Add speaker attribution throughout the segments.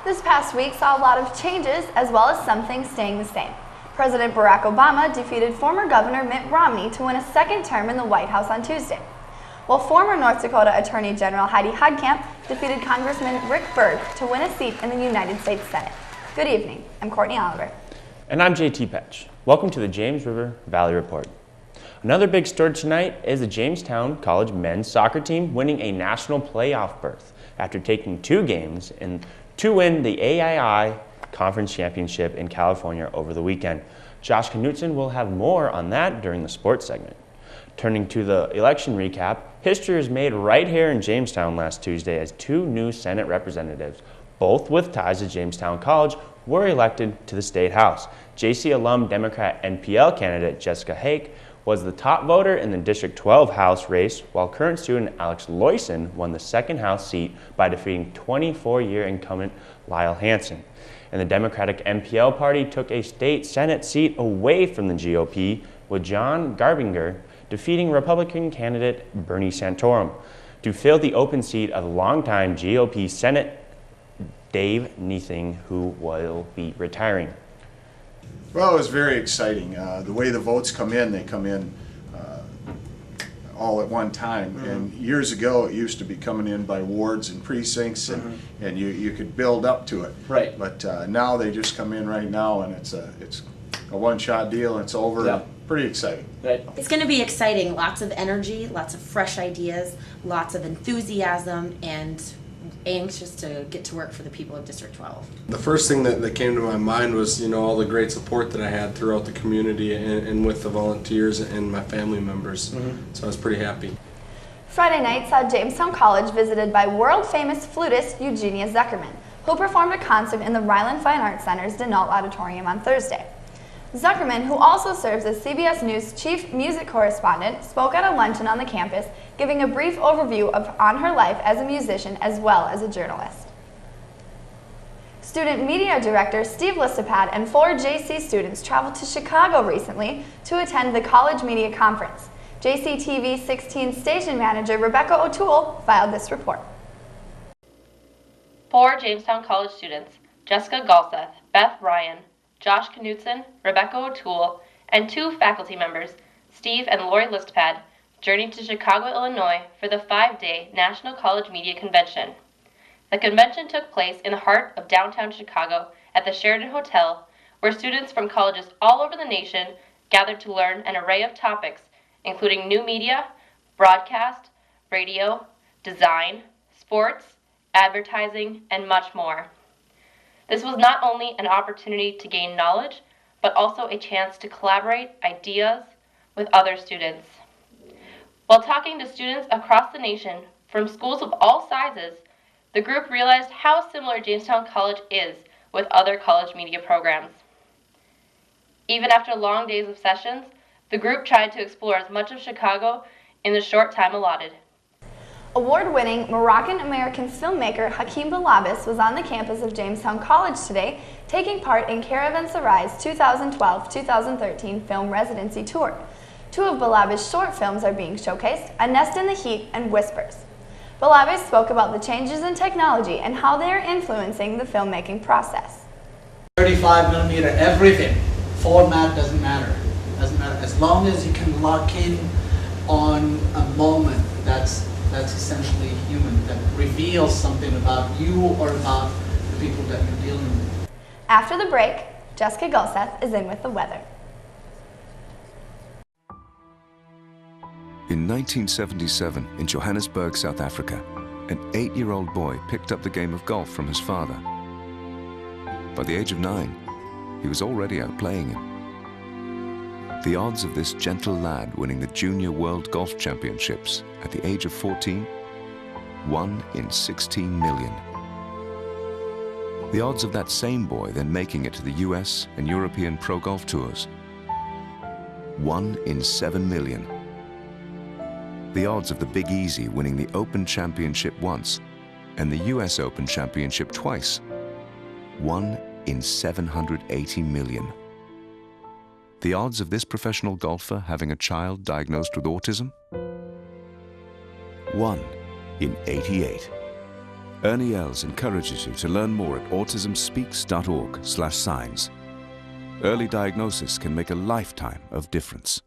Speaker 1: This past week saw a lot of changes as well as some things staying the same. President Barack Obama defeated former Governor Mitt Romney to win a second term in the White House on Tuesday, while former North Dakota Attorney General Heidi Heitkamp defeated Congressman Rick Berg to win a seat in the United States Senate. Good evening. I'm Courtney Oliver.
Speaker 2: And I'm JT Petsch. Welcome to the James River Valley Report. Another big story tonight is the Jamestown College men's soccer team winning a national playoff berth after taking 2 games to win the AII Conference Championship in California over the weekend. Josh Knutson will have more on that during the sports segment. Turning to the election recap, history was made right here in Jamestown last Tuesday as 2 new Senate representatives, both with ties to Jamestown College, were elected to the State House. JC alum Democrat NPL candidate Jessica Hake was the top voter in the District 12 House race, while current student Alex Loyson won the second House seat by defeating 24-year incumbent Lyle Hansen. And the Democratic NPL party took a state Senate seat away from the GOP, with John Garbinger defeating Republican candidate Bernie Santorum to fill the open seat of longtime GOP Senate Dave Neething, who will be retiring.
Speaker 3: Well, it was very exciting. The way the votes come in, they come in all at one time. Mm-hmm. And years ago, it used to be coming in by wards and precincts, and, mm-hmm. and you could build up to it.
Speaker 4: Right.
Speaker 3: But now they just come in right now, and it's a one-shot deal, and it's over.
Speaker 4: Yep.
Speaker 3: Pretty exciting.
Speaker 4: Right.
Speaker 5: It's going to be exciting. Lots of energy, lots of fresh ideas, lots of enthusiasm, and anxious to get to work for the people of District 12.
Speaker 6: The first thing that came to my mind was, all the great support that I had throughout the community and with the volunteers and my family members. Mm-hmm. So I was pretty happy.
Speaker 1: Friday night saw Jamestown College visited by world-famous flutist Eugenia Zuckerman, who performed a concert in the Ryland Fine Arts Center's Denault Auditorium on Thursday. Zuckerman, who also serves as CBS News chief music correspondent, spoke at a luncheon on the campus, giving a brief overview on her life as a musician as well as a journalist. Student media director Steve Listipad and 4 JC students traveled to Chicago recently to attend the College Media Conference. JCTV 16 station manager Rebecca O'Toole filed this report.
Speaker 7: 4 Jamestown College students, Jessica Gulseth, Beth Ryan, Josh Knutson, Rebecca O'Toole, and 2 faculty members, Steve and Lori Listpad, journeyed to Chicago, Illinois for the 5-day National College Media Convention. The convention took place in the heart of downtown Chicago at the Sheraton Hotel, where students from colleges all over the nation gathered to learn an array of topics, including new media, broadcast, radio, design, sports, advertising, and much more. This was not only an opportunity to gain knowledge, but also a chance to collaborate ideas with other students. While talking to students across the nation from schools of all sizes, the group realized how similar Jamestown College is with other college media programs. Even after long days of sessions, the group tried to explore as much of Chicago in the short time allotted.
Speaker 1: Award-winning Moroccan-American filmmaker Hakeem Balabis was on the campus of Jamestown College today, taking part in Caravanserai's 2012-2013 film residency tour. 2 of Balabis' short films are being showcased, A Nest in the Heat and Whispers. Balabis spoke about the changes in technology and how they are influencing the filmmaking process.
Speaker 8: 35mm, everything. Format doesn't matter. As long as you can lock in on a moment that's essentially human, that reveals something about you or about the people that you're dealing with.
Speaker 1: After the break, Jessica Gulseth is in with the weather.
Speaker 9: In 1977, in Johannesburg, South Africa, an 8-year-old boy picked up the game of golf from his father. By the age of 9, he was already outplaying him. The odds of this gentle lad winning the Junior World Golf Championships at the age of 14, 1 in 16 million. The odds of that same boy then making it to the US and European Pro Golf Tours, 1 in 7 million. The odds of the Big Easy winning the Open Championship once and the US Open Championship twice, 1 in 780 million. The odds of this professional golfer having a child diagnosed with autism? 1 in 88. Ernie Els encourages you to learn more at autismspeaks.org/signs. Early diagnosis can make a lifetime of difference.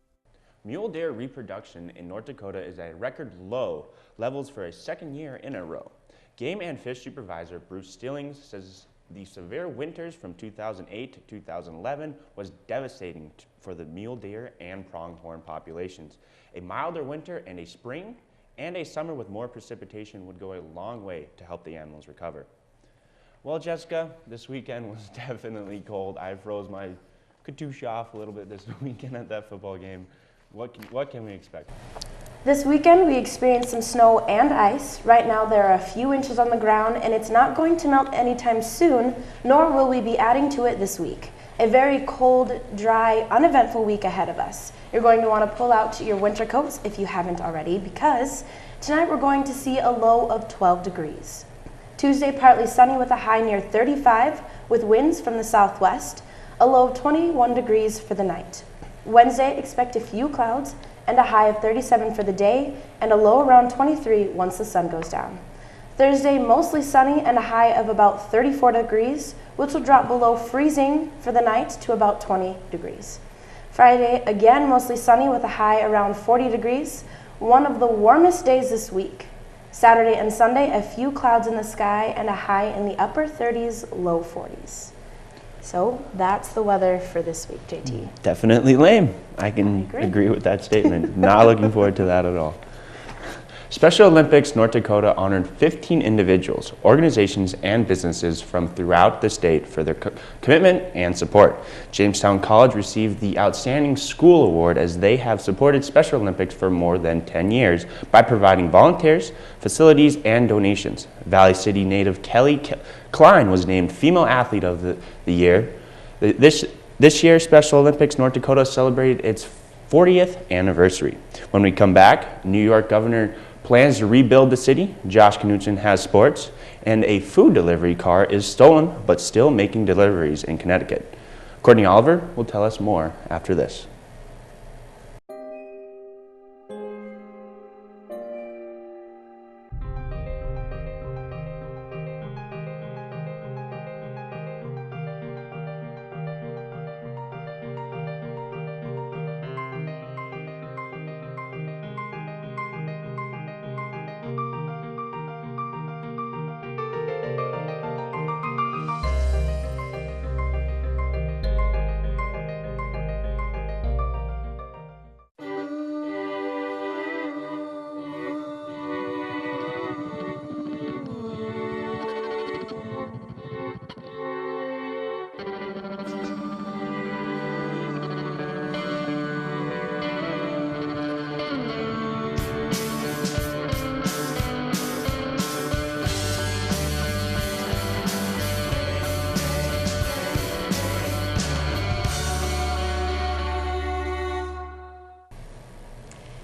Speaker 2: Mule deer reproduction in North Dakota is at record low levels for a second year in a row. Game and Fish Supervisor Bruce Stillings says the severe winters from 2008 to 2011 was devastating for the mule deer and pronghorn populations. A milder winter and a spring and a summer with more precipitation would go a long way to help the animals recover. Well, Jessica, this weekend was definitely cold. I froze my Katusha off a little bit this weekend at that football game. What can we expect?
Speaker 4: This weekend we experienced some snow and ice. Right now there are a few inches on the ground and it's not going to melt anytime soon, nor will we be adding to it this week. A very cold, dry, uneventful week ahead of us. You're going to want to pull out your winter coats if you haven't already, because tonight we're going to see a low of 12 degrees. Tuesday, partly sunny with a high near 35 with winds from the southwest, a low of 21 degrees for the night. Wednesday, expect a few clouds and a high of 37 for the day and a low around 23 once the sun goes down. Thursday, mostly sunny and a high of about 34 degrees, which will drop below freezing for the night to about 20 degrees. Friday, again mostly sunny with a high around 40 degrees, one of the warmest days this week. Saturday and Sunday, a few clouds in the sky and a high in the upper 30s, low 40s. So that's the weather for this week, JT.
Speaker 2: Definitely lame. I can agree with that statement. Not looking forward to that at all. Special Olympics North Dakota honored 15 individuals, organizations, and businesses from throughout the state for their commitment and support. Jamestown College received the Outstanding School Award as they have supported Special Olympics for more than 10 years by providing volunteers, facilities, and donations. Valley City native Kelly Klein was named Female Athlete of the Year. This year, Special Olympics North Dakota celebrated its 40th anniversary. When we come back, New York Governor plans to rebuild the city, Josh Knutson has sports, and a food delivery car is stolen but still making deliveries in Connecticut. Courtney Oliver will tell us more after this.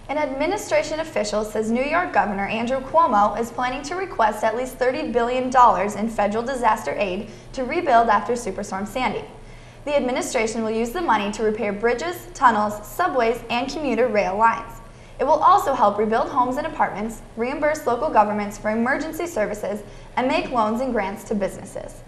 Speaker 1: An administration official says New York Governor Andrew Cuomo is planning to request at least $30 billion in federal disaster aid to rebuild after Superstorm Sandy. The administration will use the money to repair bridges, tunnels, subways, and commuter rail lines. It will also help rebuild homes and apartments, reimburse local governments for emergency services, and make loans and grants to businesses.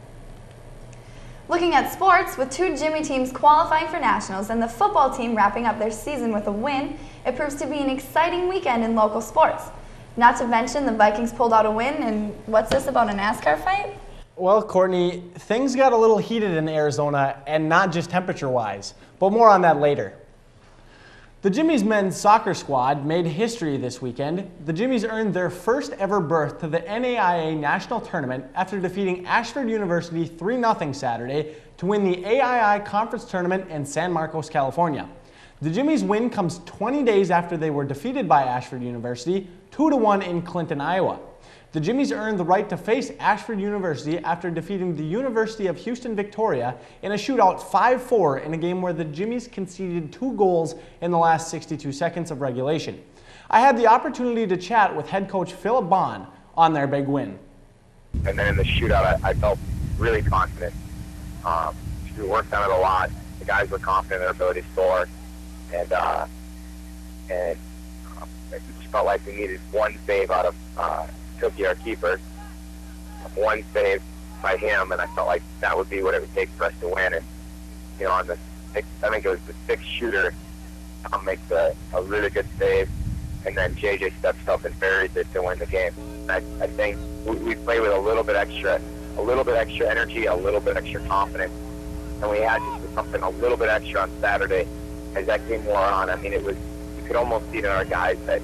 Speaker 1: Looking at sports, with two Jimmy teams qualifying for nationals and the football team wrapping up their season with a win, it proves to be an exciting weekend in local sports. Not to mention the Vikings pulled out a win, and what's this about a NASCAR fight?
Speaker 10: Well, Courtney, things got a little heated in Arizona, and not just temperature-wise, but more on that later. The Jimmy's men's soccer squad made history this weekend. The Jimmies earned their first ever berth to the NAIA National Tournament after defeating Ashford University 3-0 Saturday to win the AII Conference Tournament in San Marcos, California. The Jimmies' win comes 20 days after they were defeated by Ashford University 2-1 in Clinton, Iowa. The Jimmies earned the right to face Ashford University after defeating the University of Houston Victoria in a shootout 5-4 in a game where the Jimmies conceded 2 goals in the last 62 seconds of regulation. I had the opportunity to chat with head coach Philip Bond on their big win.
Speaker 11: And then in the shootout, I felt really confident. We worked on it a lot. The guys were confident in their ability to score, and it just felt like we needed one save out of Cookie, our keeper, one save by him, and I felt like that would be what it would take for us to win. And on the sixth, I think it was the sixth shooter, makes a really good save, and then JJ steps up and buries it to win the game. I think we play with a little bit extra energy, a little bit extra confidence, and we had just something a little bit extra on Saturday as that game wore on. I mean, you could almost see in our guys that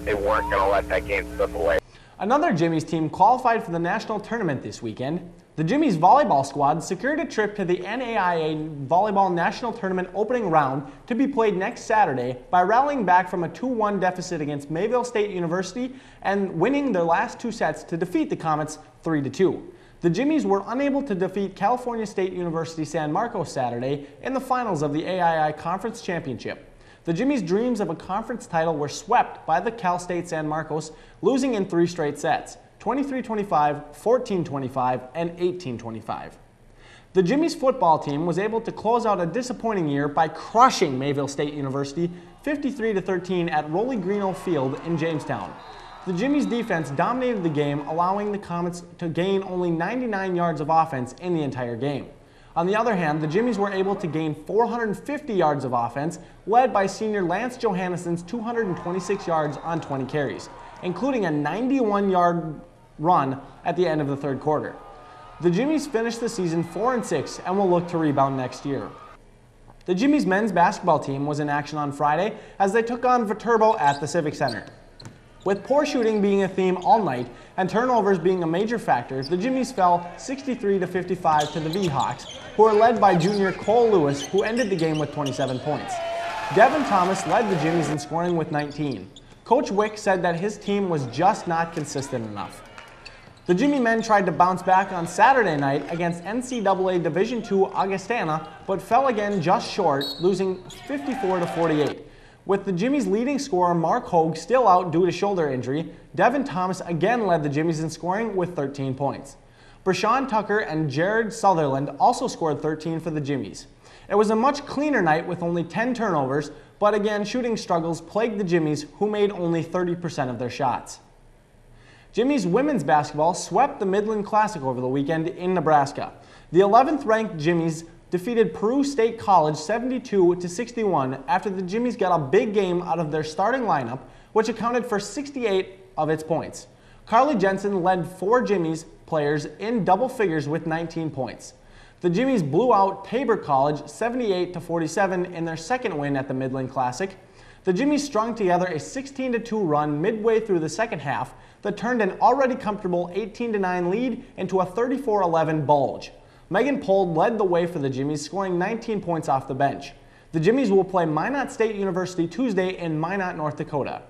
Speaker 11: they weren't going to let that game slip away.
Speaker 10: Another Jimmy's team qualified for the national tournament this weekend. The Jimmy's volleyball squad secured a trip to the NAIA Volleyball National Tournament opening round to be played next Saturday by rallying back from a 2-1 deficit against Mayville State University and winning their last 2 sets to defeat the Comets 3-2. The Jimmies were unable to defeat California State University San Marcos Saturday in the finals of the AII Conference Championship. The Jimmies' dreams of a conference title were swept by the Cal State San Marcos, losing in 3 straight sets, 23-25, 14-25, and 18-25. The Jimmies football team was able to close out a disappointing year by crushing Mayville State University 53-13 at Rolly Greeno Field in Jamestown. The Jimmies defense dominated the game, allowing the Comets to gain only 99 yards of offense in the entire game. On the other hand, the Jimmies were able to gain 450 yards of offense, led by senior Lance Johannessen's 226 yards on 20 carries, including a 91-yard run at the end of the third quarter. The Jimmies finished the season 4-6 and will look to rebound next year. The Jimmies men's basketball team was in action on Friday as they took on Viterbo at the Civic Center. With poor shooting being a theme all night and turnovers being a major factor, the Jimmies fell 63-55 to the V-Hawks, who are led by junior Cole Lewis, who ended the game with 27 points. Devin Thomas led the Jimmies in scoring with 19. Coach Wick said that his team was just not consistent enough. The Jimmy men tried to bounce back on Saturday night against NCAA Division II Augustana, but fell again just short, losing 54-48. With the Jimmies' leading scorer Mark Hogue still out due to shoulder injury, Devin Thomas again led the Jimmies in scoring with 13 points. Brashawn Tucker and Jared Sutherland also scored 13 for the Jimmies. It was a much cleaner night with only 10 turnovers, but again shooting struggles plagued the Jimmies, who made only 30% of their shots. Jimmies women's basketball swept the Midland Classic over the weekend in Nebraska. The 11th ranked Jimmies defeated Peru State College 72-61 after the Jimmies got a big game out of their starting lineup, which accounted for 68 of its points. Carly Jensen led 4 Jimmies players in double figures with 19 points. The Jimmies blew out Tabor College 78-47 in their second win at the Midland Classic. The Jimmies strung together a 16-2 run midway through the second half that turned an already comfortable 18-9 lead into a 34-11 bulge. Megan Pold led the way for the Jimmies, scoring 19 points off the bench. The Jimmies will play Minot State University Tuesday in Minot, North Dakota.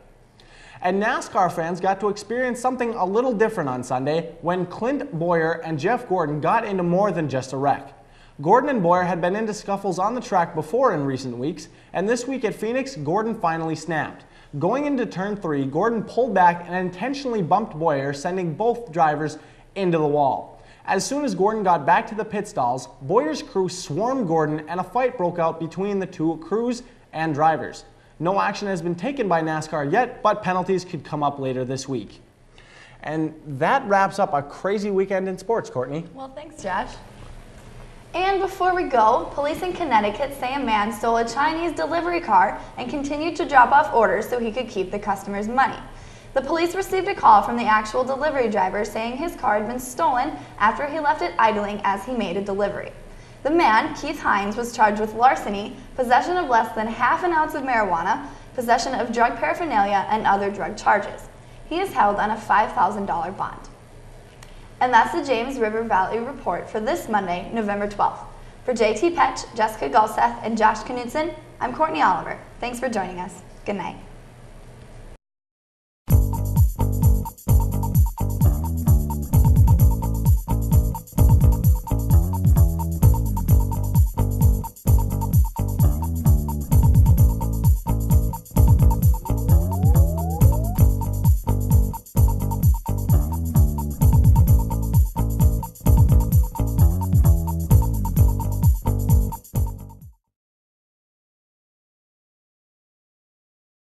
Speaker 10: And NASCAR fans got to experience something a little different on Sunday when Clint Boyer and Jeff Gordon got into more than just a wreck. Gordon and Boyer had been into scuffles on the track before in recent weeks, and this week at Phoenix, Gordon finally snapped. Going into turn 3, Gordon pulled back and intentionally bumped Boyer, sending both drivers into the wall. As soon as Gordon got back to the pit stalls, Boyer's crew swarmed Gordon and a fight broke out between the two crews and drivers. No action has been taken by NASCAR yet, but penalties could come up later this week. And that wraps up a crazy weekend in sports, Courtney.
Speaker 1: Well, thanks, Josh. And before we go, police in Connecticut say a man stole a Chinese delivery car and continued to drop off orders so he could keep the customers' money. The police received a call from the actual delivery driver saying his car had been stolen after he left it idling as he made a delivery. The man, Keith Hines, was charged with larceny, possession of less than half an ounce of marijuana, possession of drug paraphernalia, and other drug charges. He is held on a $5,000 bond. And that's the James River Valley Report for this Monday, November 12th. For JT Petsch, Jessica Gulseth, and Josh Knutson, I'm Courtney Oliver. Thanks for joining us. Good night.